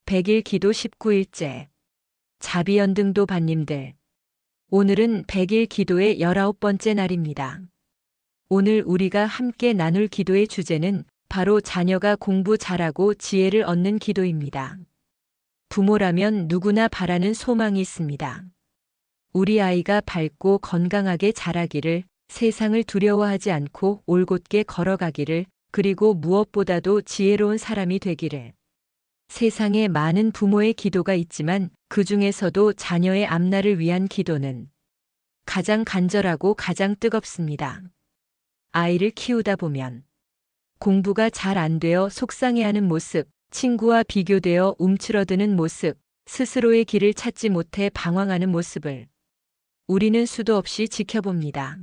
100일 기도 19일째. 자비연등도 반님들. 오늘은 100일 기도의 19번째 날입니다. 오늘 우리가 함께 나눌 기도의 주제는 바로 자녀가 공부 잘하고 지혜를 얻는 기도입니다. 부모라면 누구나 바라는 소망이 있습니다. 우리 아이가 밝고 건강하게 자라기를, 세상을 두려워하지 않고 올곧게 걸어가기를, 그리고 무엇보다도 지혜로운 사람이 되기를. 세상에 많은 부모의 기도가 있지만 그 중에서도 자녀의 앞날을 위한 기도는 가장 간절하고 가장 뜨겁습니다. 아이를 키우다 보면 공부가 잘 안 되어 속상해하는 모습, 친구와 비교되어 움츠러드는 모습, 스스로의 길을 찾지 못해 방황하는 모습을 우리는 수도 없이 지켜봅니다.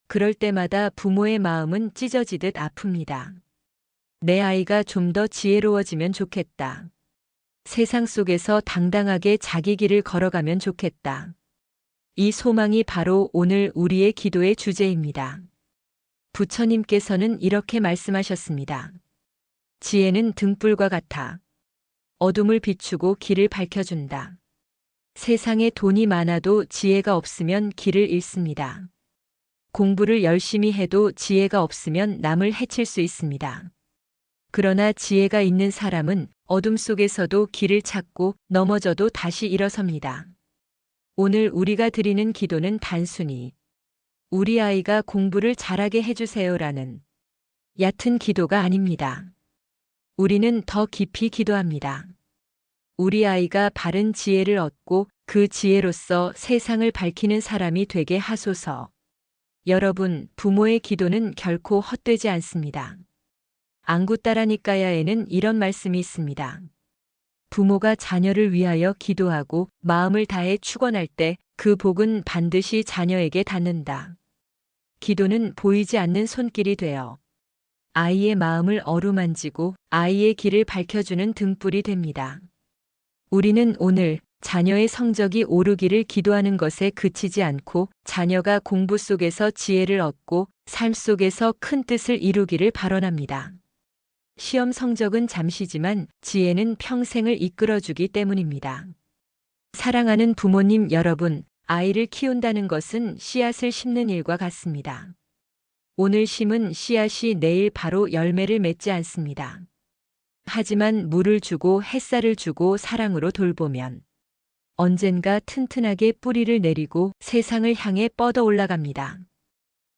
그럴 때마다 부모의 마음은 찢어지듯 아픕니다. 내 아이가 좀 더 지혜로워지면 좋겠다. 세상 속에서 당당하게 자기 길을 걸어가면 좋겠다. 이 소망이 바로 오늘 우리의 기도의 주제입니다. 부처님께서는 이렇게 말씀하셨습니다. 지혜는 등불과 같아 어둠을 비추고 길을 밝혀준다. 세상에 돈이 많아도 지혜가 없으면 길을 잃습니다. 공부를 열심히 해도 지혜가 없으면 남을 해칠 수 있습니다. 그러나 지혜가 있는 사람은 어둠 속에서도 길을 찾고 넘어져도 다시 일어섭니다. 오늘 우리가 드리는 기도는 단순히 우리 아이가 공부를 잘하게 해주세요라는 얕은 기도가 아닙니다. 우리는 더 깊이 기도합니다. 우리 아이가 바른 지혜를 얻고 그 지혜로서 세상을 밝히는 사람이 되게 하소서. 여러분, 부모의 기도는 결코 헛되지 않습니다. 안구따라니까야에는 이런 말씀이 있습니다. 부모가 자녀를 위하여 기도하고 마음을 다해 축원할 때 그 복은 반드시 자녀에게 닿는다. 기도는 보이지 않는 손길이 되어 아이의 마음을 어루만지고 아이의 길을 밝혀주는 등불이 됩니다. 우리는 오늘 자녀의 성적이 오르기를 기도하는 것에 그치지 않고 자녀가 공부 속에서 지혜를 얻고 삶 속에서 큰 뜻을 이루기를 발언합니다. 시험 성적은 잠시지만 지혜는 평생을 이끌어주기 때문입니다. 사랑하는 부모님 여러분, 아이를 키운다는 것은 씨앗을 심는 일과 같습니다. 오늘 심은 씨앗이 내일 바로 열매를 맺지 않습니다. 하지만 물을 주고 햇살을 주고 사랑으로 돌보면 언젠가 튼튼하게 뿌리를 내리고 세상을 향해 뻗어 올라갑니다.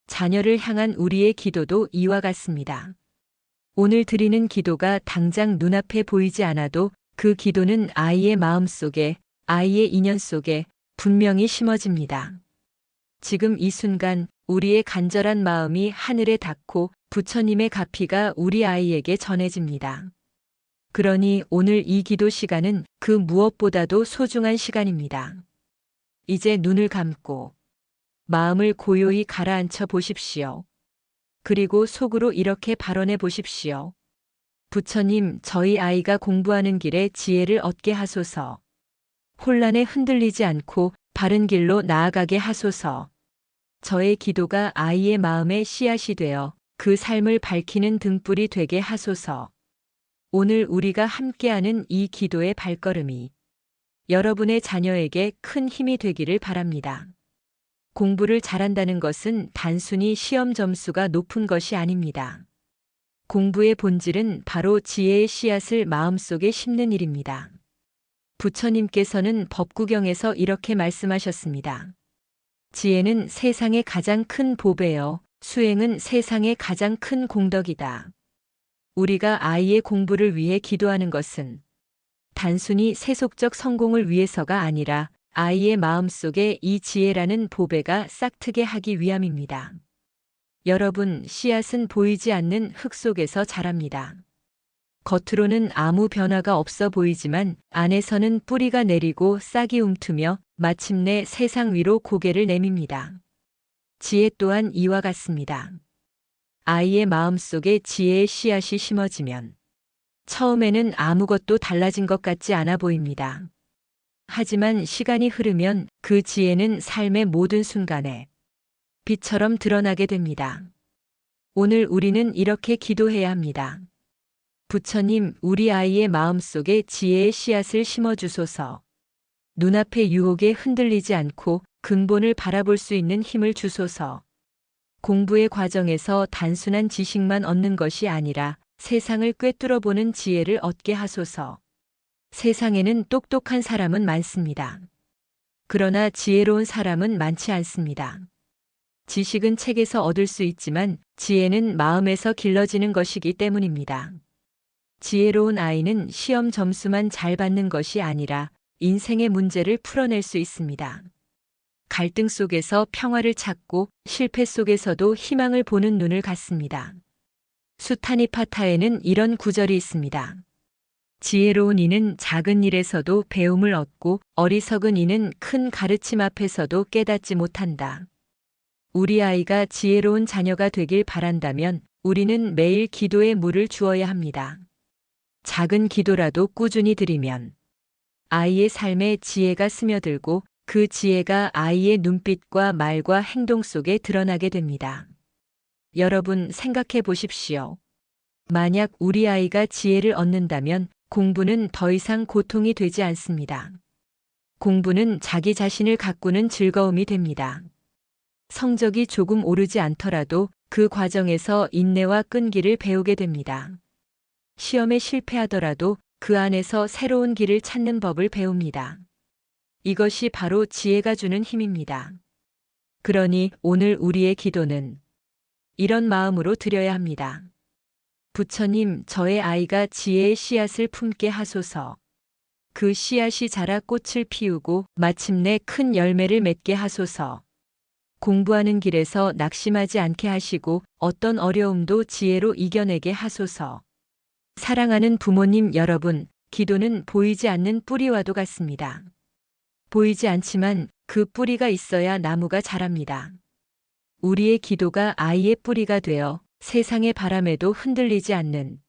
자녀를 향한 우리의 기도도 이와 같습니다. 오늘 드리는 기도가 당장 눈앞에 보이지 않아도 그 기도는 아이의 마음 속에, 아이의 인연 속에 분명히 심어집니다. 지금 이 순간 우리의 간절한 마음이 하늘에 닿고 부처님의 가피가 우리 아이에게 전해집니다. 그러니 오늘 이 기도 시간은 그 무엇보다도 소중한 시간입니다. 이제 눈을 감고 마음을 고요히 가라앉혀 보십시오. 그리고 속으로 이렇게 발언해 보십시오. 부처님, 저희 아이가 공부하는 길에 지혜를 얻게 하소서. 혼란에 흔들리지 않고 바른 길로 나아가게 하소서. 저의 기도가 아이의 마음에 씨앗이 되어 그 삶을 밝히는 등불이 되게 하소서. 오늘 우리가 함께하는 이 기도의 발걸음이 여러분의 자녀에게 큰 힘이 되기를 바랍니다. 공부를 잘한다는 것은 단순히 시험 점수가 높은 것이 아닙니다. 공부의 본질은 바로 지혜의 씨앗을 마음속에 심는 일입니다. 부처님께서는 법구경에서 이렇게 말씀하셨습니다. 지혜는 세상의 가장 큰 보배여, 수행은 세상의 가장 큰 공덕이다. 우리가 아이의 공부를 위해 기도하는 것은 단순히 세속적 성공을 위해서가 아니라 아이의 마음속에 이 지혜라는 보배가 싹트게 하기 위함입니다. 여러분, 씨앗은 보이지 않는 흙 속에서 자랍니다. 겉으로는 아무 변화가 없어 보이지만 안에서는 뿌리가 내리고 싹이 움트며 마침내 세상 위로 고개를 내밉니다. 지혜 또한 이와 같습니다. 아이의 마음속에 지혜의 씨앗이 심어지면 처음에는 아무것도 달라진 것 같지 않아 보입니다. 하지만 시간이 흐르면 그 지혜는 삶의 모든 순간에 빛처럼 드러나게 됩니다. 오늘 우리는 이렇게 기도해야 합니다. 부처님, 우리 아이의 마음속에 지혜의 씨앗을 심어주소서. 눈앞의 유혹에 흔들리지 않고 근본을 바라볼 수 있는 힘을 주소서. 공부의 과정에서 단순한 지식만 얻는 것이 아니라 세상을 꿰뚫어 보는 지혜를 얻게 하소서. 세상에는 똑똑한 사람은 많습니다. 그러나 지혜로운 사람은 많지 않습니다. 지식은 책에서 얻을 수 있지만 지혜는 마음에서 길러지는 것이기 때문입니다. 지혜로운 아이는 시험 점수만 잘 받는 것이 아니라 인생의 문제를 풀어낼 수 있습니다. 갈등 속에서 평화를 찾고 실패 속에서도 희망을 보는 눈을 갖습니다. 수타니파타에는 이런 구절이 있습니다. 지혜로운 이는 작은 일에서도 배움을 얻고 어리석은 이는 큰 가르침 앞에서도 깨닫지 못한다. 우리 아이가 지혜로운 자녀가 되길 바란다면 우리는 매일 기도에 물을 주어야 합니다. 작은 기도라도 꾸준히 드리면 아이의 삶에 지혜가 스며들고 그 지혜가 아이의 눈빛과 말과 행동 속에 드러나게 됩니다. 여러분 생각해 보십시오. 만약 우리 아이가 지혜를 얻는다면 공부는 더 이상 고통이 되지 않습니다. 공부는 자기 자신을 가꾸는 즐거움이 됩니다. 성적이 조금 오르지 않더라도 그 과정에서 인내와 끈기를 배우게 됩니다. 시험에 실패하더라도 그 안에서 새로운 길을 찾는 법을 배웁니다. 이것이 바로 지혜가 주는 힘입니다. 그러니 오늘 우리의 기도는 이런 마음으로 드려야 합니다. 부처님, 저의 아이가 지혜의 씨앗을 품게 하소서. 그 씨앗이 자라 꽃을 피우고 마침내 큰 열매를 맺게 하소서. 공부하는 길에서 낙심하지 않게 하시고 어떤 어려움도 지혜로 이겨내게 하소서. 사랑하는 부모님 여러분, 기도는 보이지 않는 뿌리와도 같습니다. 보이지 않지만 그 뿌리가 있어야 나무가 자랍니다. 우리의 기도가 아이의 뿌리가 되어 세상의 바람에도 흔들리지 않는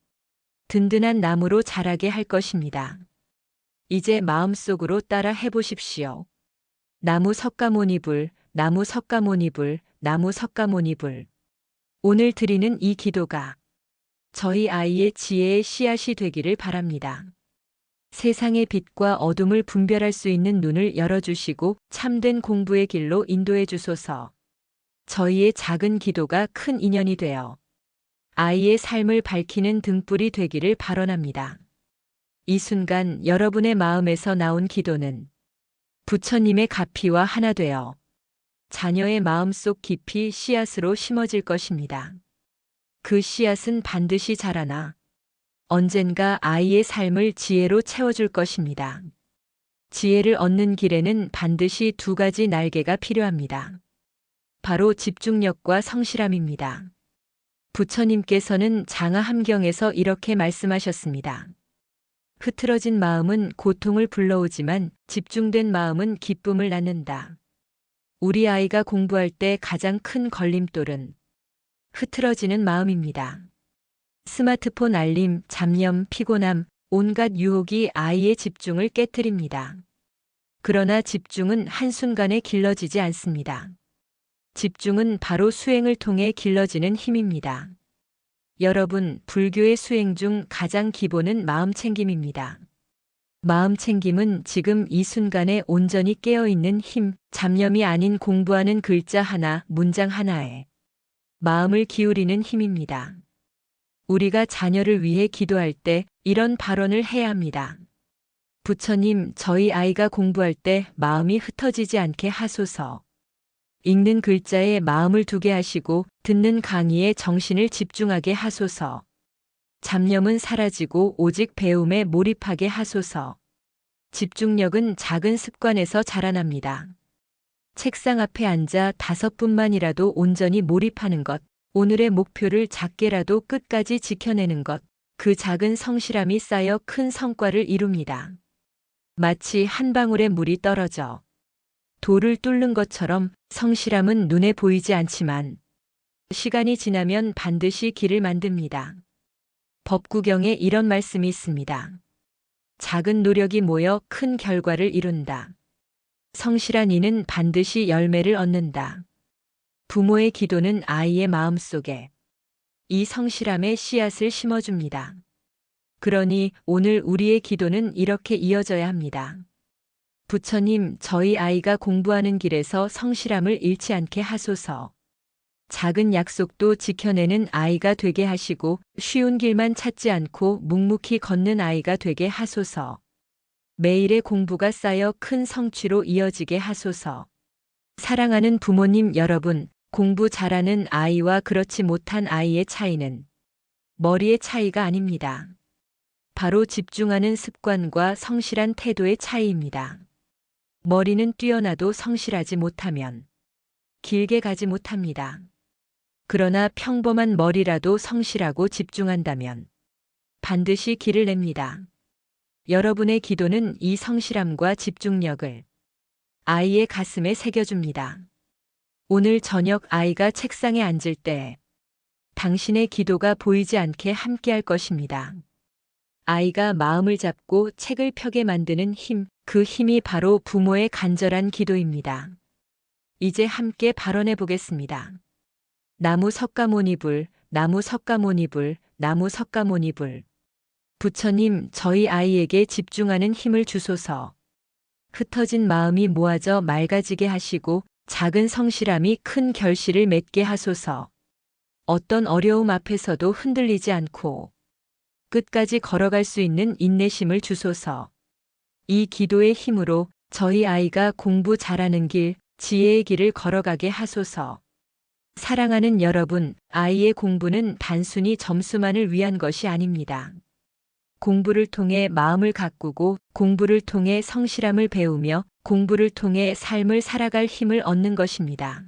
든든한 나무로 자라게 할 것입니다. 이제 마음속으로 따라 해보십시오. 나무 석가모니불, 나무 석가모니불, 나무 석가모니불. 오늘 드리는 이 기도가 저희 아이의 지혜의 씨앗이 되기를 바랍니다. 세상의 빛과 어둠을 분별할 수 있는 눈을 열어주시고 참된 공부의 길로 인도해 주소서. 저희의 작은 기도가 큰 인연이 되어 아이의 삶을 밝히는 등불이 되기를 발언합니다. 이 순간 여러분의 마음에서 나온 기도는 부처님의 가피와 하나 되어 자녀의 마음속 깊이 씨앗으로 심어질 것입니다. 그 씨앗은 반드시 자라나 언젠가 아이의 삶을 지혜로 채워줄 것입니다. 지혜를 얻는 길에는 반드시 두 가지 날개가 필요합니다. 바로 집중력과 성실함입니다. 부처님께서는 장하함경에서 이렇게 말씀하셨습니다. 흐트러진 마음은 고통을 불러오지만 집중된 마음은 기쁨을 낳는다. 우리 아이가 공부할 때 가장 큰 걸림돌은 흐트러지는 마음입니다. 스마트폰 알림, 잡념, 피곤함, 온갖 유혹이 아이의 집중을 깨트립니다. 그러나 집중은 한순간에 길러지지 않습니다. 집중은 바로 수행을 통해 길러지는 힘입니다. 여러분, 불교의 수행 중 가장 기본은 마음챙김입니다. 마음챙김은 지금 이 순간에 온전히 깨어있는 힘, 잡념이 아닌 공부하는 글자 하나, 문장 하나에 마음을 기울이는 힘입니다. 우리가 자녀를 위해 기도할 때 이런 발언을 해야 합니다. 부처님, 저희 아이가 공부할 때 마음이 흩어지지 않게 하소서. 읽는 글자에 마음을 두게 하시고 듣는 강의에 정신을 집중하게 하소서. 잡념은 사라지고 오직 배움에 몰입하게 하소서. 집중력은 작은 습관에서 자라납니다. 책상 앞에 앉아 5분만이라도 온전히 몰입하는 것, 오늘의 목표를 작게라도 끝까지 지켜내는 것, 그 작은 성실함이 쌓여 큰 성과를 이룹니다. 마치 한 방울의 물이 떨어져 돌을 뚫는 것처럼 성실함은 눈에 보이지 않지만 시간이 지나면 반드시 길을 만듭니다. 법구경에 이런 말씀이 있습니다. 작은 노력이 모여 큰 결과를 이룬다. 성실한 이는 반드시 열매를 얻는다. 부모의 기도는 아이의 마음속에 이 성실함의 씨앗을 심어줍니다. 그러니 오늘 우리의 기도는 이렇게 이어져야 합니다. 부처님, 저희 아이가 공부하는 길에서 성실함을 잃지 않게 하소서. 작은 약속도 지켜내는 아이가 되게 하시고 쉬운 길만 찾지 않고 묵묵히 걷는 아이가 되게 하소서. 매일의 공부가 쌓여 큰 성취로 이어지게 하소서. 사랑하는 부모님 여러분, 공부 잘하는 아이와 그렇지 못한 아이의 차이는 머리의 차이가 아닙니다. 바로 집중하는 습관과 성실한 태도의 차이입니다. 머리는 뛰어나도 성실하지 못하면 길게 가지 못합니다. 그러나 평범한 머리라도 성실하고 집중한다면 반드시 길을 냅니다. 여러분의 기도는 이 성실함과 집중력을 아이의 가슴에 새겨줍니다. 오늘 저녁 아이가 책상에 앉을 때 당신의 기도가 보이지 않게 함께할 것입니다. 아이가 마음을 잡고 책을 펴게 만드는 힘, 그 힘이 바로 부모의 간절한 기도입니다. 이제 함께 발언해 보겠습니다. 나무 석가모니불, 나무 석가모니불, 나무 석가모니불. 부처님, 저희 아이에게 집중하는 힘을 주소서. 흩어진 마음이 모아져 맑아지게 하시고 작은 성실함이 큰 결실을 맺게 하소서. 어떤 어려움 앞에서도 흔들리지 않고 끝까지 걸어갈 수 있는 인내심을 주소서. 이 기도의 힘으로 저희 아이가 공부 잘하는 길, 지혜의 길을 걸어가게 하소서. 사랑하는 여러분, 아이의 공부는 단순히 점수만을 위한 것이 아닙니다. 공부를 통해 마음을 가꾸고 공부를 통해 성실함을 배우며 공부를 통해 삶을 살아갈 힘을 얻는 것입니다.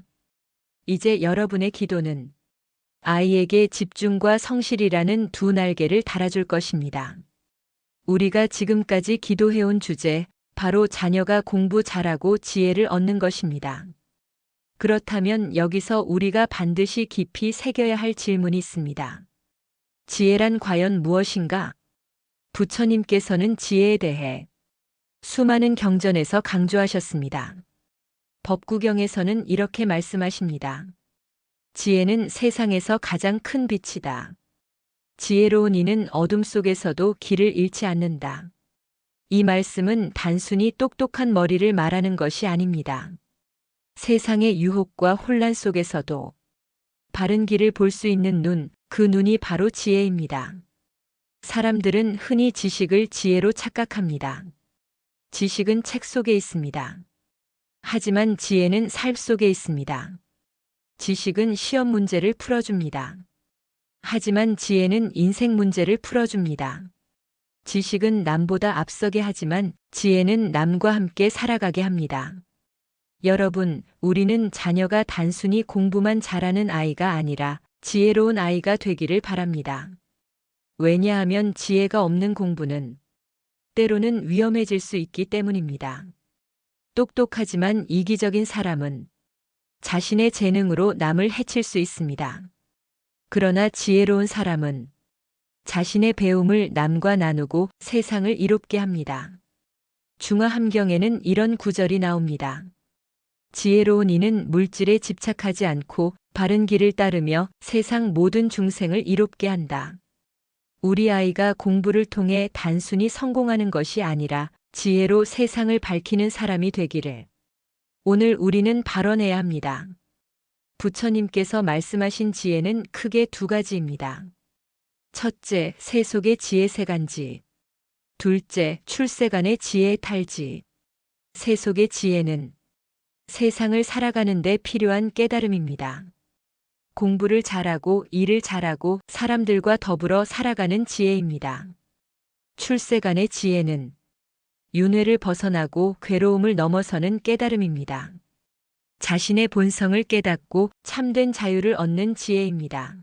이제 여러분의 기도는 아이에게 집중과 성실이라는 두 날개를 달아줄 것입니다. 우리가 지금까지 기도해온 주제, 바로 자녀가 공부 잘하고 지혜를 얻는 것입니다. 그렇다면 여기서 우리가 반드시 깊이 새겨야 할 질문이 있습니다. 지혜란 과연 무엇인가? 부처님께서는 지혜에 대해 수많은 경전에서 강조하셨습니다. 법구경에서는 이렇게 말씀하십니다. 지혜는 세상에서 가장 큰 빛이다. 지혜로운 이는 어둠 속에서도 길을 잃지 않는다. 이 말씀은 단순히 똑똑한 머리를 말하는 것이 아닙니다. 세상의 유혹과 혼란 속에서도 바른 길을 볼 수 있는 눈, 그 눈이 바로 지혜입니다. 사람들은 흔히 지식을 지혜로 착각합니다. 지식은 책 속에 있습니다. 하지만 지혜는 삶 속에 있습니다. 지식은 시험 문제를 풀어줍니다. 하지만 지혜는 인생 문제를 풀어줍니다. 지식은 남보다 앞서게 하지만 지혜는 남과 함께 살아가게 합니다. 여러분, 우리는 자녀가 단순히 공부만 잘하는 아이가 아니라 지혜로운 아이가 되기를 바랍니다. 왜냐하면 지혜가 없는 공부는 때로는 위험해질 수 있기 때문입니다. 똑똑하지만 이기적인 사람은 자신의 재능으로 남을 해칠 수 있습니다. 그러나 지혜로운 사람은 자신의 배움을 남과 나누고 세상을 이롭게 합니다. 중화함경에는 이런 구절이 나옵니다. 지혜로운 이는 물질에 집착하지 않고 바른 길을 따르며 세상 모든 중생을 이롭게 한다. 우리 아이가 공부를 통해 단순히 성공하는 것이 아니라 지혜로 세상을 밝히는 사람이 되기를 오늘 우리는 발언해야 합니다. 부처님께서 말씀하신 지혜는 크게 두 가지입니다. 첫째, 세속의 지혜 세간지. 둘째, 출세간의 지혜의 탈지. 세속의 지혜는 세상을 살아가는 데 필요한 깨달음입니다. 공부를 잘하고 일을 잘하고 사람들과 더불어 살아가는 지혜입니다. 출세간의 지혜는 윤회를 벗어나고 괴로움을 넘어서는 깨달음입니다. 자신의 본성을 깨닫고 참된 자유를 얻는 지혜입니다.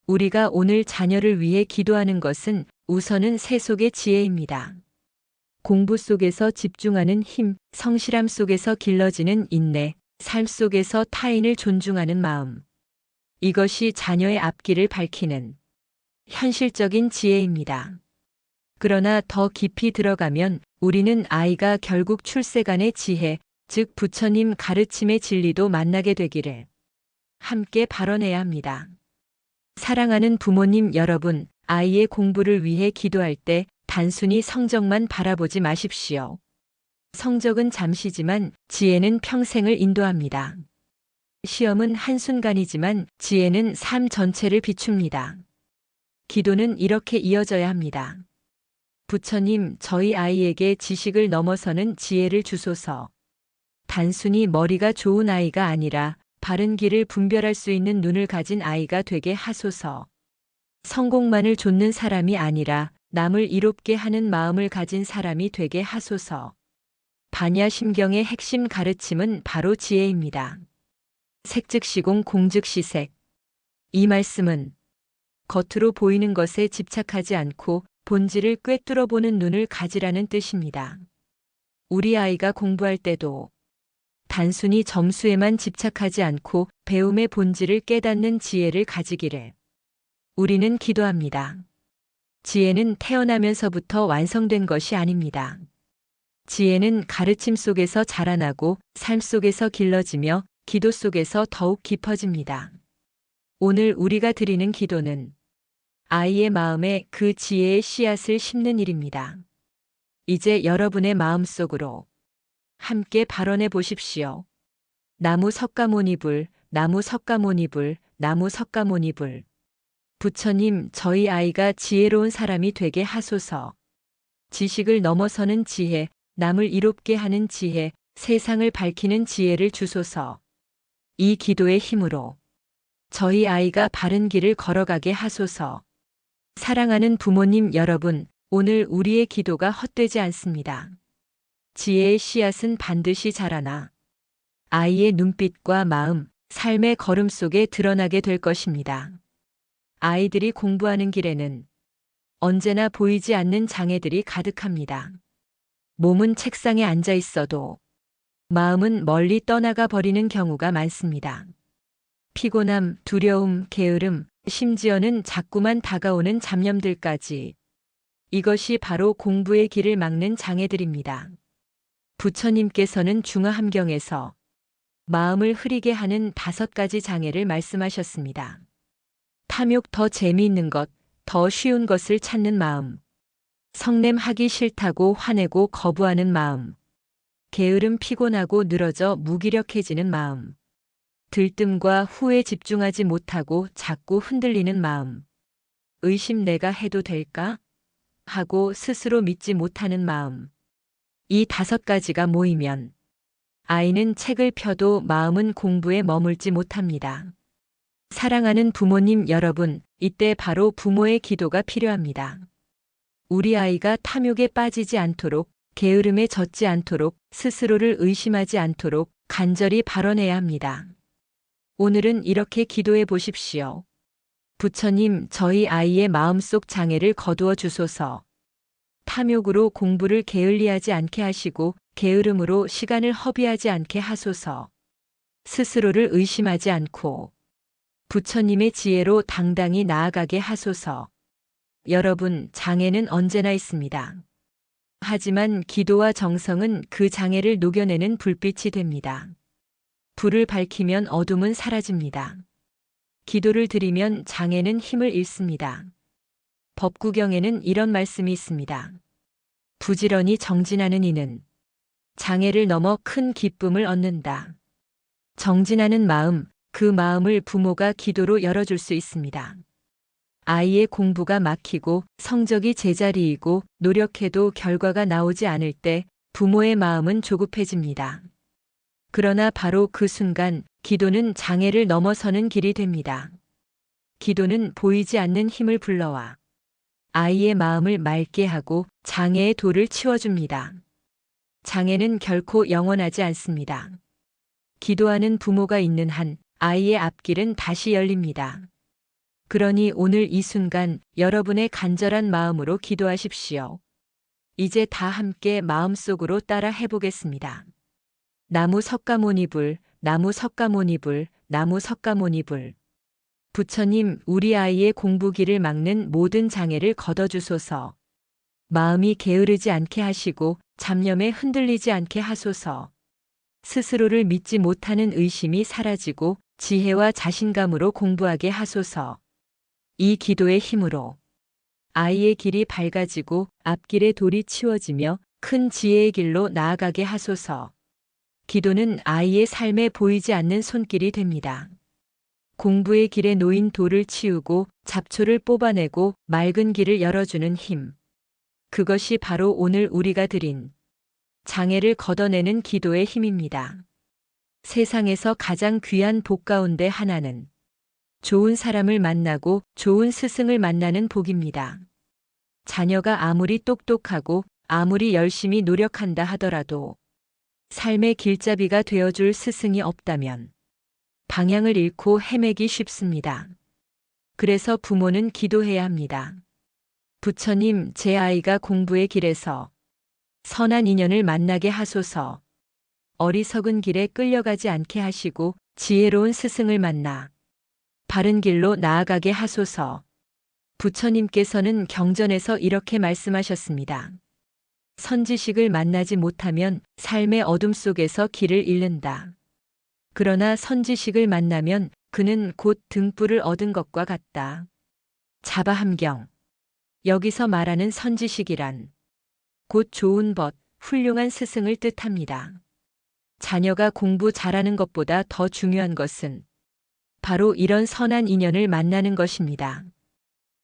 우리가 오늘 자녀를 위해 기도하는 것은 우선은 세속의 지혜입니다. 공부 속에서 집중하는 힘, 성실함 속에서 길러지는 인내, 삶 속에서 타인을 존중하는 마음. 이것이 자녀의 앞길을 밝히는 현실적인 지혜입니다. 그러나 더 깊이 들어가면 우리는 아이가 결국 출세간의 지혜, 즉 부처님 가르침의 진리도 만나게 되기를 함께 발언해야 합니다. 사랑하는 부모님 여러분, 아이의 공부를 위해 기도할 때 단순히 성적만 바라보지 마십시오. 성적은 잠시지만 지혜는 평생을 인도합니다. 시험은 한순간이지만 지혜는 삶 전체를 비춥니다. 기도는 이렇게 이어져야 합니다. 부처님, 저희 아이에게 지식을 넘어서는 지혜를 주소서. 단순히 머리가 좋은 아이가 아니라 바른 길을 분별할 수 있는 눈을 가진 아이가 되게 하소서. 성공만을 좇는 사람이 아니라 남을 이롭게 하는 마음을 가진 사람이 되게 하소서. 반야심경의 핵심 가르침은 바로 지혜입니다. 색즉시공 공즉시색. 이 말씀은 겉으로 보이는 것에 집착하지 않고 본질을 꿰뚫어 보는 눈을 가지라는 뜻입니다. 우리 아이가 공부할 때도 단순히 점수에만 집착하지 않고 배움의 본질을 깨닫는 지혜를 가지기를 우리는 기도합니다. 지혜는 태어나면서부터 완성된 것이 아닙니다. 지혜는 가르침 속에서 자라나고 삶 속에서 길러지며 기도 속에서 더욱 깊어집니다. 오늘 우리가 드리는 기도는 아이의 마음에 그 지혜의 씨앗을 심는 일입니다. 이제 여러분의 마음속으로 함께 발언해 보십시오. 나무 석가모니불, 나무 석가모니불, 나무 석가모니불. 부처님, 저희 아이가 지혜로운 사람이 되게 하소서. 지식을 넘어서는 지혜, 남을 이롭게 하는 지혜, 세상을 밝히는 지혜를 주소서. 이 기도의 힘으로 저희 아이가 바른 길을 걸어가게 하소서. 사랑하는 부모님 여러분, 오늘 우리의 기도가 헛되지 않습니다. 지혜의 씨앗은 반드시 자라나 아이의 눈빛과 마음, 삶의 걸음 속에 드러나게 될 것입니다. 아이들이 공부하는 길에는 언제나 보이지 않는 장애들이 가득합니다. 몸은 책상에 앉아 있어도 마음은 멀리 떠나가 버리는 경우가 많습니다. 피곤함, 두려움, 게으름, 심지어는 자꾸만 다가오는 잡념들까지. 이것이 바로 공부의 길을 막는 장애들입니다. 부처님께서는 중화함경에서 마음을 흐리게 하는 5가지 장애를 말씀하셨습니다. 탐욕, 더 재미있는 것, 더 쉬운 것을 찾는 마음. 성냄하기 싫다고 화내고 거부하는 마음. 게으름, 피곤하고 늘어져 무기력해지는 마음. 들뜸과 후에 집중하지 못하고 자꾸 흔들리는 마음. 의심, 내가 해도 될까? 하고 스스로 믿지 못하는 마음. 이 5가지가 모이면 아이는 책을 펴도 마음은 공부에 머물지 못합니다. 사랑하는 부모님 여러분, 이때 바로 부모의 기도가 필요합니다. 우리 아이가 탐욕에 빠지지 않도록, 게으름에 젖지 않도록, 스스로를 의심하지 않도록 간절히 발언해야 합니다. 오늘은 이렇게 기도해 보십시오. 부처님, 저희 아이의 마음속 장애를 거두어 주소서. 탐욕으로 공부를 게을리하지 않게 하시고 게으름으로 시간을 허비하지 않게 하소서. 스스로를 의심하지 않고 부처님의 지혜로 당당히 나아가게 하소서. 여러분, 장애는 언제나 있습니다. 하지만 기도와 정성은 그 장애를 녹여내는 불빛이 됩니다. 불을 밝히면 어둠은 사라집니다. 기도를 드리면 장애는 힘을 잃습니다. 법구경에는 이런 말씀이 있습니다. 부지런히 정진하는 이는 장애를 넘어 큰 기쁨을 얻는다. 정진하는 마음, 그 마음을 부모가 기도로 열어줄 수 있습니다. 아이의 공부가 막히고 성적이 제자리이고 노력해도 결과가 나오지 않을 때 부모의 마음은 조급해집니다. 그러나 바로 그 순간 기도는 장애를 넘어서는 길이 됩니다. 기도는 보이지 않는 힘을 불러와 아이의 마음을 맑게 하고 장애의 돌을 치워줍니다. 장애는 결코 영원하지 않습니다. 기도하는 부모가 있는 한 아이의 앞길은 다시 열립니다. 그러니 오늘 이 순간 여러분의 간절한 마음으로 기도하십시오. 이제 다 함께 마음속으로 따라 해보겠습니다. 나무 석가모니불, 나무 석가모니불, 나무 석가모니불. 부처님, 우리 아이의 공부길을 막는 모든 장애를 걷어주소서. 마음이 게으르지 않게 하시고 잡념에 흔들리지 않게 하소서. 스스로를 믿지 못하는 의심이 사라지고 지혜와 자신감으로 공부하게 하소서. 이 기도의 힘으로 아이의 길이 밝아지고 앞길의 돌이 치워지며 큰 지혜의 길로 나아가게 하소서. 기도는 아이의 삶에 보이지 않는 손길이 됩니다. 공부의 길에 놓인 돌을 치우고 잡초를 뽑아내고 맑은 길을 열어주는 힘. 그것이 바로 오늘 우리가 드린 장애를 걷어내는 기도의 힘입니다. 세상에서 가장 귀한 복 가운데 하나는 좋은 사람을 만나고 좋은 스승을 만나는 복입니다. 자녀가 아무리 똑똑하고 아무리 열심히 노력한다 하더라도 삶의 길잡이가 되어줄 스승이 없다면 방향을 잃고 헤매기 쉽습니다. 그래서 부모는 기도해야 합니다. 부처님, 제 아이가 공부의 길에서 선한 인연을 만나게 하소서. 어리석은 길에 끌려가지 않게 하시고 지혜로운 스승을 만나 바른 길로 나아가게 하소서. 부처님께서는 경전에서 이렇게 말씀하셨습니다. 선지식을 만나지 못하면 삶의 어둠 속에서 길을 잃는다. 그러나 선지식을 만나면 그는 곧 등불을 얻은 것과 같다. 자바함경. 여기서 말하는 선지식이란 곧 좋은 벗, 훌륭한 스승을 뜻합니다. 자녀가 공부 잘하는 것보다 더 중요한 것은 바로 이런 선한 인연을 만나는 것입니다.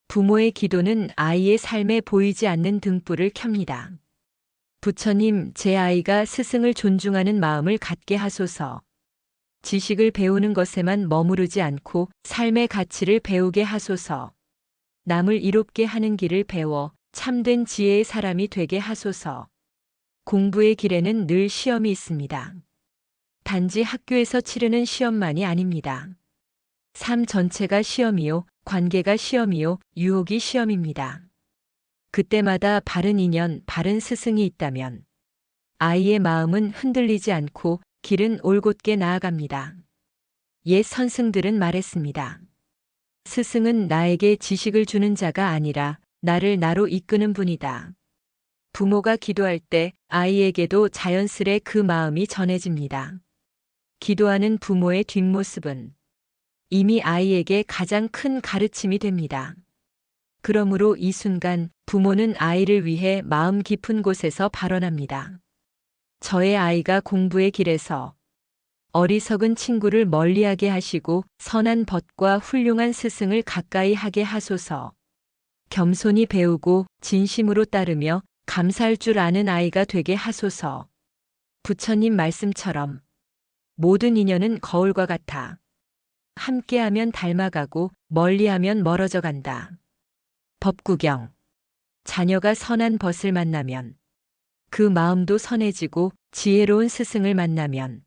부모의 기도는 아이의 삶에 보이지 않는 등불을 켭니다. 부처님, 제 아이가 스승을 존중하는 마음을 갖게 하소서. 지식을 배우는 것에만 머무르지 않고 삶의 가치를 배우게 하소서. 남을 이롭게 하는 길을 배워 참된 지혜의 사람이 되게 하소서. 공부의 길에는 늘 시험이 있습니다. 단지 학교에서 치르는 시험만이 아닙니다. 삶 전체가 시험이요, 관계가 시험이요, 유혹이 시험입니다. 그때마다 바른 인연, 바른 스승이 있다면 아이의 마음은 흔들리지 않고 길은 올곧게 나아갑니다. 옛 선승들은 말했습니다. 스승은 나에게 지식을 주는 자가 아니라 나를 나로 이끄는 분이다. 부모가 기도할 때 아이에게도 자연스레 그 마음이 전해집니다. 기도하는 부모의 뒷모습은 이미 아이에게 가장 큰 가르침이 됩니다. 그러므로 이 순간 부모는 아이를 위해 마음 깊은 곳에서 발언합니다. 저의 아이가 공부의 길에서 어리석은 친구를 멀리하게 하시고 선한 벗과 훌륭한 스승을 가까이 하게 하소서. 겸손히 배우고 진심으로 따르며 감사할 줄 아는 아이가 되게 하소서. 부처님 말씀처럼 모든 인연은 거울과 같아 함께하면 닮아가고 멀리하면 멀어져 간다. 법구경. 자녀가 선한 벗을 만나면 그 마음도 선해지고 지혜로운 스승을 만나면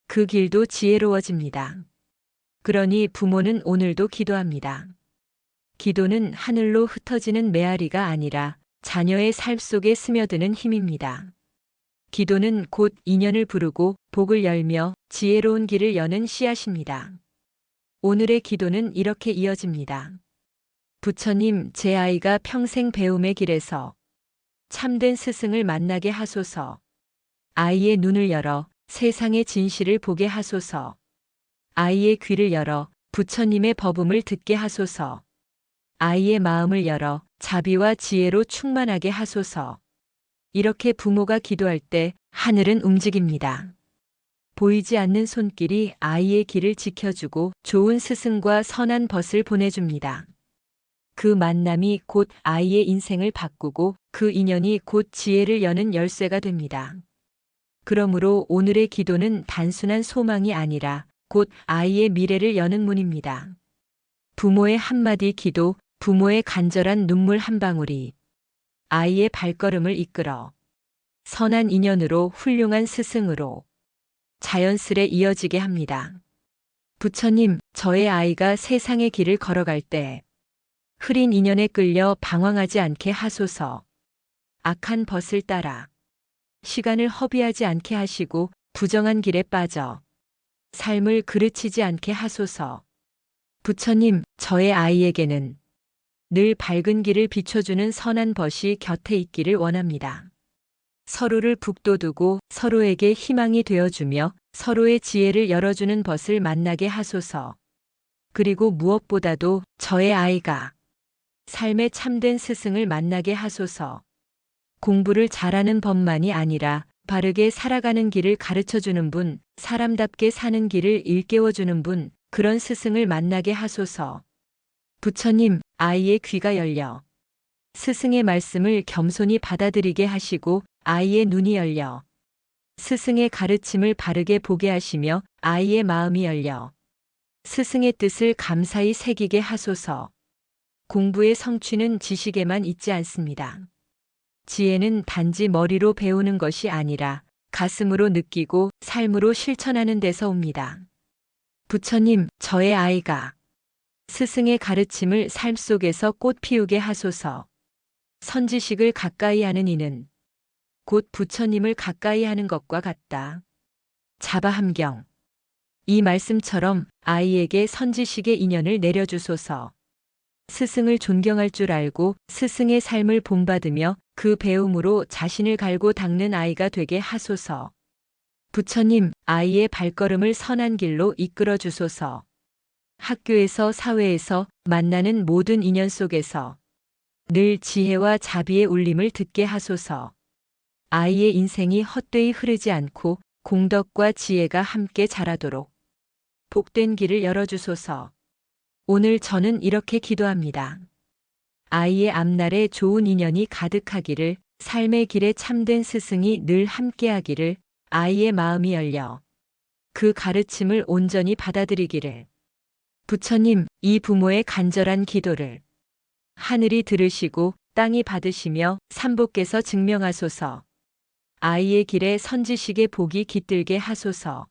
그 길도 지혜로워집니다. 그러니 부모는 오늘도 기도합니다. 기도는 하늘로 흩어지는 메아리가 아니라 자녀의 삶 속에 스며드는 힘입니다. 기도는 곧 인연을 부르고 복을 열며 지혜로운 길을 여는 씨앗입니다. 오늘의 기도는 이렇게 이어집니다. 부처님, 제 아이가 평생 배움의 길에서 참된 스승을 만나게 하소서. 아이의 눈을 열어 세상의 진실을 보게 하소서. 아이의 귀를 열어 부처님의 법음을 듣게 하소서. 아이의 마음을 열어 자비와 지혜로 충만하게 하소서. 이렇게 부모가 기도할 때 하늘은 움직입니다. 보이지 않는 손길이 아이의 길을 지켜주고 좋은 스승과 선한 벗을 보내줍니다. 그 만남이 곧 아이의 인생을 바꾸고 그 인연이 곧 지혜를 여는 열쇠가 됩니다. 그러므로 오늘의 기도는 단순한 소망이 아니라 곧 아이의 미래를 여는 문입니다. 부모의 한마디 기도, 부모의 간절한 눈물 한 방울이 아이의 발걸음을 이끌어 선한 인연으로 훌륭한 스승으로 자연스레 이어지게 합니다. 부처님, 저의 아이가 세상의 길을 걸어갈 때 흐린 인연에 끌려 방황하지 않게 하소서. 악한 벗을 따라 시간을 허비하지 않게 하시고 부정한 길에 빠져 삶을 그르치지 않게 하소서. 부처님, 저의 아이에게는 늘 밝은 길을 비춰주는 선한 벗이 곁에 있기를 원합니다. 서로를 북돋우고 서로에게 희망이 되어주며 서로의 지혜를 열어주는 벗을 만나게 하소서. 그리고 무엇보다도 저의 아이가 삶의 참된 스승을 만나게 하소서. 공부를 잘하는 법만이 아니라 바르게 살아가는 길을 가르쳐 주는 분, 사람답게 사는 길을 일깨워 주는 분, 그런 스승을 만나게 하소서. 부처님, 아이의 귀가 열려 스승의 말씀을 겸손히 받아들이게 하시고 아이의 눈이 열려 스승의 가르침을 바르게 보게 하시며 아이의 마음이 열려 스승의 뜻을 감사히 새기게 하소서. 공부의 성취는 지식에만 있지 않습니다. 지혜는 단지 머리로 배우는 것이 아니라 가슴으로 느끼고 삶으로 실천하는 데서 옵니다. 부처님, 저의 아이가 스승의 가르침을 삶 속에서 꽃 피우게 하소서. 선지식을 가까이 하는 이는 곧 부처님을 가까이 하는 것과 같다. 자바함경. 이 말씀처럼 아이에게 선지식의 인연을 내려주소서. 스승을 존경할 줄 알고 스승의 삶을 본받으며 그 배움으로 자신을 갈고 닦는 아이가 되게 하소서. 부처님, 아이의 발걸음을 선한 길로 이끌어 주소서. 학교에서 사회에서 만나는 모든 인연 속에서 늘 지혜와 자비의 울림을 듣게 하소서. 아이의 인생이 헛되이 흐르지 않고 공덕과 지혜가 함께 자라도록 복된 길을 열어주소서. 오늘 저는 이렇게 기도합니다. 아이의 앞날에 좋은 인연이 가득하기를, 삶의 길에 참된 스승이 늘 함께하기를, 아이의 마음이 열려 그 가르침을 온전히 받아들이기를. 부처님, 이 부모의 간절한 기도를 하늘이 들으시고 땅이 받으시며 삼복께서 증명하소서. 아이의 길에 선지식의 복이 깃들게 하소서.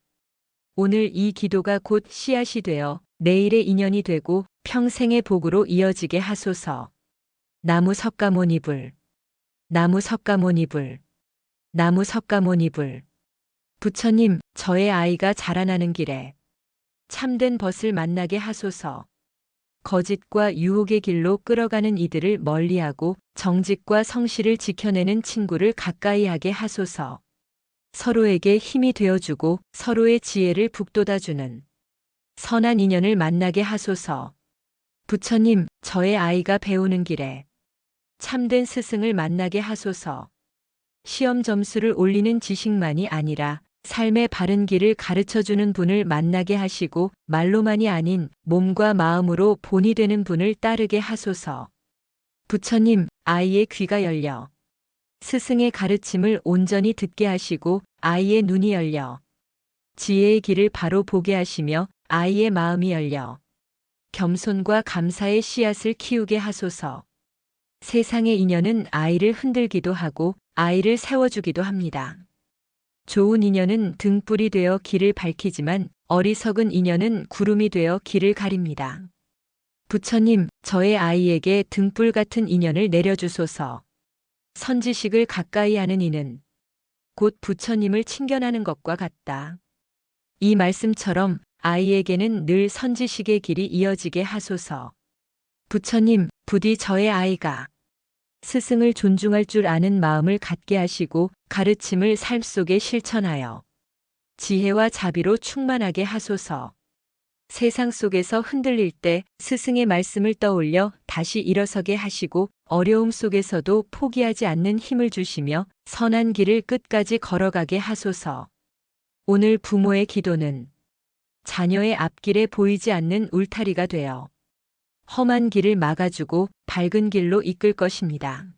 오늘 이 기도가 곧 씨앗이 되어 내일의 인연이 되고 평생의 복으로 이어지게 하소서. 나무 석가모니불. 나무 석가모니불. 나무 석가모니불. 부처님, 저의 아이가 자라나는 길에 참된 벗을 만나게 하소서. 거짓과 유혹의 길로 끌어가는 이들을 멀리하고 정직과 성실을 지켜내는 친구를 가까이 하게 하소서. 서로에게 힘이 되어주고 서로의 지혜를 북돋아주는 선한 인연을 만나게 하소서. 부처님, 저의 아이가 배우는 길에 참된 스승을 만나게 하소서. 시험 점수를 올리는 지식만이 아니라 삶의 바른 길을 가르쳐주는 분을 만나게 하시고 말로만이 아닌 몸과 마음으로 본이 되는 분을 따르게 하소서. 부처님, 아이의 귀가 열려 스승의 가르침을 온전히 듣게 하시고 아이의 눈이 열려 지혜의 길을 바로 보게 하시며 아이의 마음이 열려 겸손과 감사의 씨앗을 키우게 하소서. 세상의 인연은 아이를 흔들기도 하고 아이를 세워주기도 합니다. 좋은 인연은 등불이 되어 길을 밝히지만 어리석은 인연은 구름이 되어 길을 가립니다. 부처님, 저의 아이에게 등불 같은 인연을 내려주소서. 선지식을 가까이 하는 이는 곧 부처님을 친견하는 것과 같다. 이 말씀처럼 아이에게는 늘 선지식의 길이 이어지게 하소서. 부처님, 부디 저의 아이가 스승을 존중할 줄 아는 마음을 갖게 하시고 가르침을 삶 속에 실천하여 지혜와 자비로 충만하게 하소서. 세상 속에서 흔들릴 때 스승의 말씀을 떠올려 다시 일어서게 하시고 어려움 속에서도 포기하지 않는 힘을 주시며 선한 길을 끝까지 걸어가게 하소서. 오늘 부모의 기도는 자녀의 앞길에 보이지 않는 울타리가 되어 험한 길을 막아주고 밝은 길로 이끌 것입니다.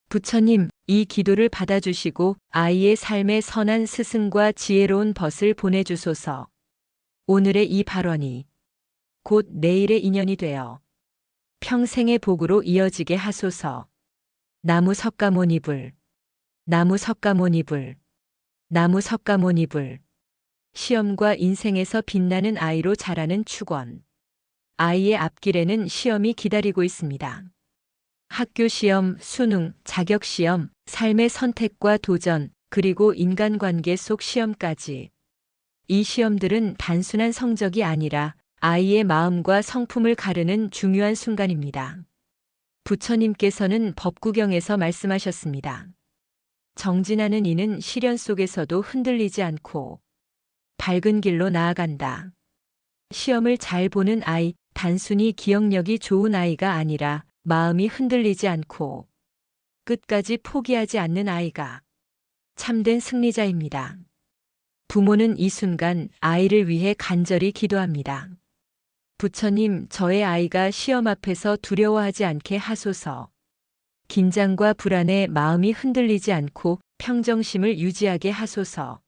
부처님, 이 기도를 받아주시고 아이의 삶에 선한 스승과 지혜로운 벗을 보내주소서. 오늘의 이 발언이 곧 내일의 인연이 되어 평생의 복으로 이어지게 하소서. 나무 석가모니불. 나무 석가모니불. 나무 석가모니불. 시험과 인생에서 빛나는 아이로 자라는 축원. 아이의 앞길에는 시험이 기다리고 있습니다. 학교 시험, 수능, 자격 시험, 삶의 선택과 도전, 그리고 인간관계 속 시험까지. 이 시험들은 단순한 성적이 아니라 아이의 마음과 성품을 가르는 중요한 순간입니다. 부처님께서는 법구경에서 말씀하셨습니다. 정진하는 이는 시련 속에서도 흔들리지 않고 밝은 길로 나아간다. 시험을 잘 보는 아이, 단순히 기억력이 좋은 아이가 아니라 마음이 흔들리지 않고 끝까지 포기하지 않는 아이가 참된 승리자입니다. 부모는 이 순간 아이를 위해 간절히 기도합니다. 부처님, 저의 아이가 시험 앞에서 두려워하지 않게 하소서. 긴장과 불안에 마음이 흔들리지 않고 평정심을 유지하게 하소서.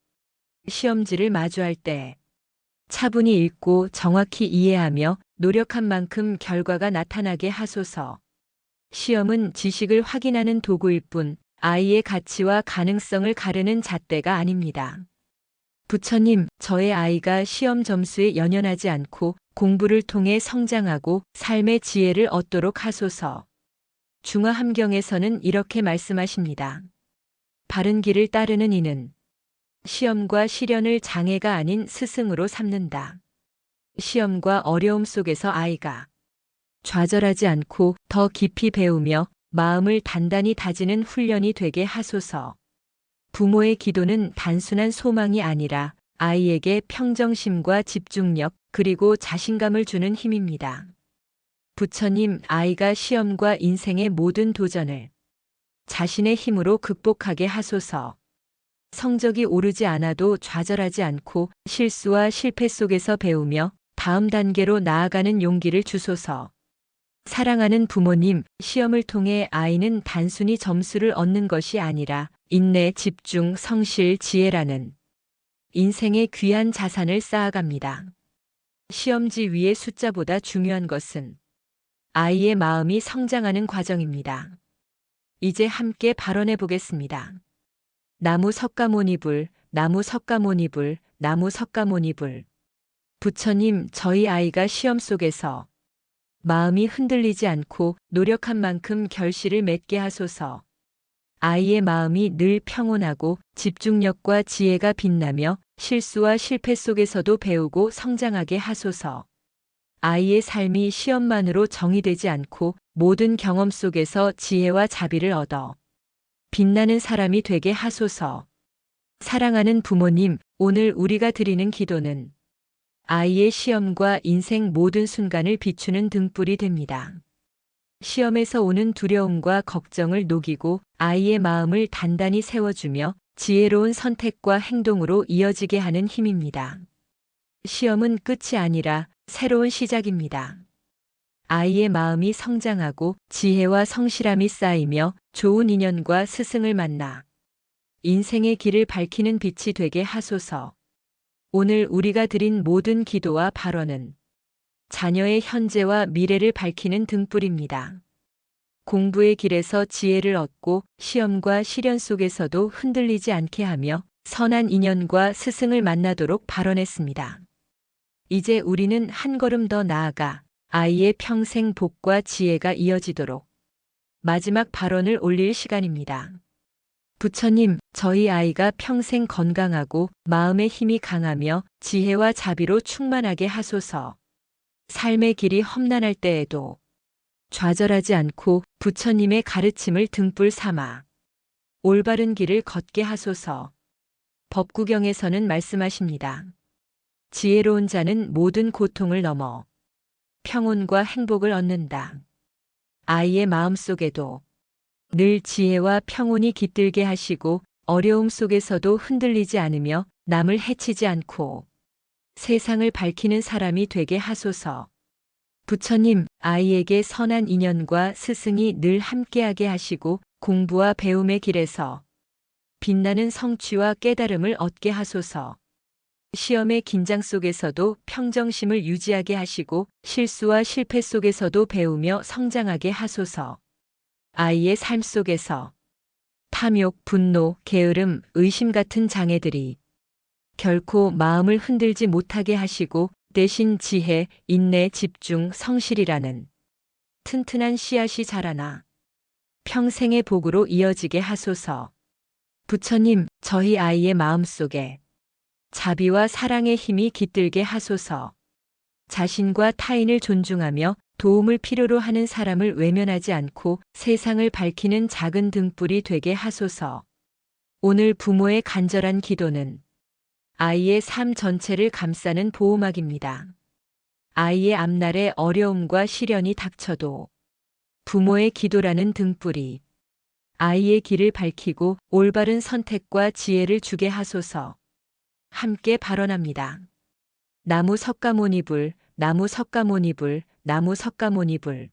시험지를 마주할 때 차분히 읽고 정확히 이해하며 노력한 만큼 결과가 나타나게 하소서. 시험은 지식을 확인하는 도구일 뿐 아이의 가치와 가능성을 가르는 잣대가 아닙니다. 부처님, 저의 아이가 시험 점수에 연연하지 않고 공부를 통해 성장하고 삶의 지혜를 얻도록 하소서. 중화함경에서는 이렇게 말씀하십니다. 바른 길을 따르는 이는 시험과 시련을 장애가 아닌 스승으로 삼는다. 시험과 어려움 속에서 아이가 좌절하지 않고 더 깊이 배우며 마음을 단단히 다지는 훈련이 되게 하소서. 부모의 기도는 단순한 소망이 아니라 아이에게 평정심과 집중력 그리고 자신감을 주는 힘입니다. 부처님, 아이가 시험과 인생의 모든 도전을 자신의 힘으로 극복하게 하소서. 성적이 오르지 않아도 좌절하지 않고 실수와 실패 속에서 배우며 다음 단계로 나아가는 용기를 주소서. 사랑하는 부모님, 시험을 통해 아이는 단순히 점수를 얻는 것이 아니라 인내, 집중, 성실, 지혜라는 인생의 귀한 자산을 쌓아갑니다. 시험지 위의 숫자보다 중요한 것은 아이의 마음이 성장하는 과정입니다. 이제 함께 발언해 보겠습니다. 나무 석가모니불, 나무 석가모니불, 나무 석가모니불. 부처님, 저희 아이가 시험 속에서 마음이 흔들리지 않고 노력한 만큼 결실을 맺게 하소서. 아이의 마음이 늘 평온하고 집중력과 지혜가 빛나며 실수와 실패 속에서도 배우고 성장하게 하소서. 아이의 삶이 시험만으로 정의되지 않고 모든 경험 속에서 지혜와 자비를 얻어 빛나는 사람이 되게 하소서. 사랑하는 부모님, 오늘 우리가 드리는 기도는 아이의 시험과 인생 모든 순간을 비추는 등불이 됩니다. 시험에서 오는 두려움과 걱정을 녹이고 아이의 마음을 단단히 세워주며 지혜로운 선택과 행동으로 이어지게 하는 힘입니다. 시험은 끝이 아니라 새로운 시작입니다. 아이의 마음이 성장하고 지혜와 성실함이 쌓이며 좋은 인연과 스승을 만나 인생의 길을 밝히는 빛이 되게 하소서. 오늘 우리가 드린 모든 기도와 발언은 자녀의 현재와 미래를 밝히는 등불입니다. 공부의 길에서 지혜를 얻고 시험과 시련 속에서도 흔들리지 않게 하며 선한 인연과 스승을 만나도록 발언했습니다. 이제 우리는 한 걸음 더 나아가 아이의 평생 복과 지혜가 이어지도록 마지막 발언을 올릴 시간입니다. 부처님, 저희 아이가 평생 건강하고 마음의 힘이 강하며 지혜와 자비로 충만하게 하소서. 삶의 길이 험난할 때에도 좌절하지 않고 부처님의 가르침을 등불 삼아 올바른 길을 걷게 하소서. 법구경에서는 말씀하십니다. 지혜로운 자는 모든 고통을 넘어 평온과 행복을 얻는다. 아이의 마음속에도 늘 지혜와 평온이 깃들게 하시고 어려움 속에서도 흔들리지 않으며 남을 해치지 않고 세상을 밝히는 사람이 되게 하소서. 부처님, 아이에게 선한 인연과 스승이 늘 함께하게 하시고 공부와 배움의 길에서 빛나는 성취와 깨달음을 얻게 하소서. 시험의 긴장 속에서도 평정심을 유지하게 하시고 실수와 실패 속에서도 배우며 성장하게 하소서. 아이의 삶 속에서 탐욕, 분노, 게으름, 의심 같은 장애들이 결코 마음을 흔들지 못하게 하시고 대신 지혜, 인내, 집중, 성실이라는 튼튼한 씨앗이 자라나 평생의 복으로 이어지게 하소서. 부처님, 저희 아이의 마음속에 자비와 사랑의 힘이 깃들게 하소서. 자신과 타인을 존중하며 도움을 필요로 하는 사람을 외면하지 않고 세상을 밝히는 작은 등불이 되게 하소서. 오늘 부모의 간절한 기도는 아이의 삶 전체를 감싸는 보호막입니다. 아이의 앞날에 어려움과 시련이 닥쳐도 부모의 기도라는 등불이 아이의 길을 밝히고 올바른 선택과 지혜를 주게 하소서. 함께 발언합니다. 나무 석가모니불, 나무 석가모니불, 나무 석가모니불.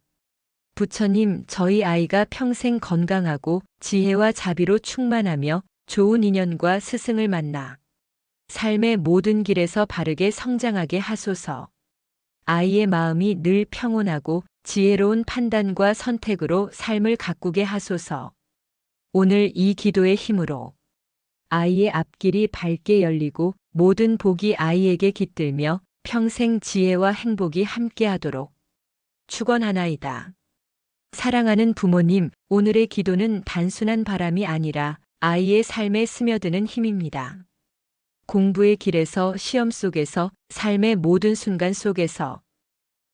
부처님, 저희 아이가 평생 건강하고 지혜와 자비로 충만하며 좋은 인연과 스승을 만나 삶의 모든 길에서 바르게 성장하게 하소서. 아이의 마음이 늘 평온하고 지혜로운 판단과 선택으로 삶을 가꾸게 하소서. 오늘 이 기도의 힘으로 아이의 앞길이 밝게 열리고 모든 복이 아이에게 깃들며 평생 지혜와 행복이 함께하도록 축원하나이다. 사랑하는 부모님, 오늘의 기도는 단순한 바람이 아니라 아이의 삶에 스며드는 힘입니다. 공부의 길에서, 시험 속에서, 삶의 모든 순간 속에서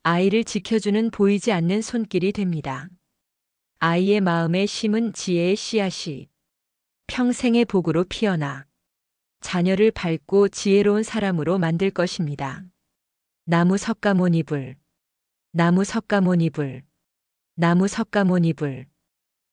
아이를 지켜주는 보이지 않는 손길이 됩니다. 아이의 마음에 심은 지혜의 씨앗이 평생의 복으로 피어나 자녀를 밝고 지혜로운 사람으로 만들 것입니다. 나무 석가모니불, 나무 석가모니불, 나무 석가모니불.